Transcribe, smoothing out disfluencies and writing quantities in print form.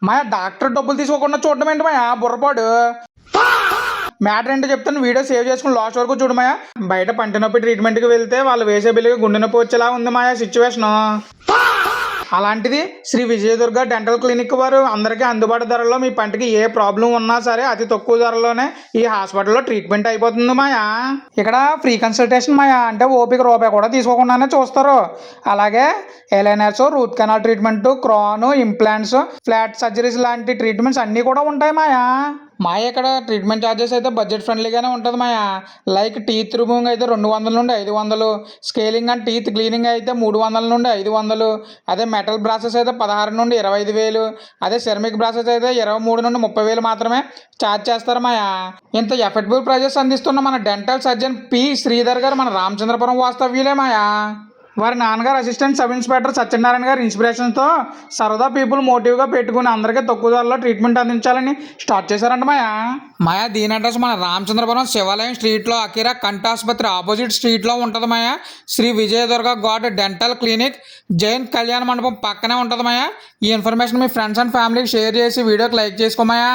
మాయా doctor డబ్బులు తీసుకోకుండా చూడడం ఏంటి మాయా బుర్రపాడు. మ్యాటర్ ఏంటో చెప్తాను, వీడియో సేవ్ చేసుకుని లాస్ట్ వరకు చూడు మాయా. బయట పంటి నొప్పి ట్రీట్మెంట్కి వెళ్తే వాళ్ళు వేసే బిల్లుకి గుండె నొప్పి వచ్చేలా ఉంది మాయా సిచ్యువేషన్. అలాంటిది శ్రీ విజయదుర్గ డెంటల్ క్లినిక్ వారు అందరికీ అందుబాటు ధరలో మీ పంటికి ఏ ప్రాబ్లం ఉన్నా సరే అతి తక్కువ ధరలోనే ఈ హాస్పిటల్లో ట్రీట్మెంట్ అయిపోతుంది మాయా. ఇక్కడ ఫ్రీ కన్సల్టేషన్ మాయా, అంటే ఓపిక రూపాయి కూడా తీసుకోకుండానే చూస్తారు. అలాగే aligners, root canal treatment, crown, implants, flap surgeries లాంటి ట్రీట్మెంట్స్ అన్నీ కూడా ఉంటాయి మాయా. ఇక్కడ ట్రీట్మెంట్ ఛార్జెస్ అయితే బడ్జెట్ ఫ్రెండ్లీగానే ఉంటుంది మాయా. లైక్ టీత్ రిమూవింగ్ అయితే 200 నుండి 500, స్కేలింగ్ అండ్ టీత్ క్లీనింగ్ అయితే 300 నుండి 500, అదే మెటల్ బ్రాసెస్ అయితే 16 నుండి 25,000, అదే సెరమిక్ బ్రాసెస్ అయితే 23 నుండి 30,000 మాత్రమే ఛార్జ్ చేస్తారు మాయా. ఇంత ఎఫెక్టబుల్ ప్రైజెస్ అందిస్తున్న మన డెంటల్ సర్జన్ పి శ్రీధర్ గారు మన రామచంద్రపురం వాస్తవ్యులే మాయా. వారి నాన్నగారు అసిస్టెంట్ సబ్ ఇన్స్పెక్టర్ సత్యనారాయణ గారి ఇన్స్పిరేషన్తో సరదా పీపుల్ మోటివ్గా పెట్టుకుని అందరికీ తక్కువ ధరలో ట్రీట్మెంట్ అందించాలని స్టార్ట్ చేశారంట మాయా. దీని అడ్రస్ మన రామచంద్రపురం శివాలయం స్ట్రీట్లో అకిరా కంఠాసుపత్రి ఆపోజిట్ స్ట్రీట్లో ఉంటుంది మాయా. Shri Vijayadurga god dental clinic, Jain Kalyana Mandapam పక్కనే ఉంటుంది మాయా. ఈ ఇన్ఫర్మేషన్ మీ ఫ్రెండ్స్ అండ్ ఫ్యామిలీకి షేర్ చేసి వీడియోకి లైక్ చేసుకోమాయా.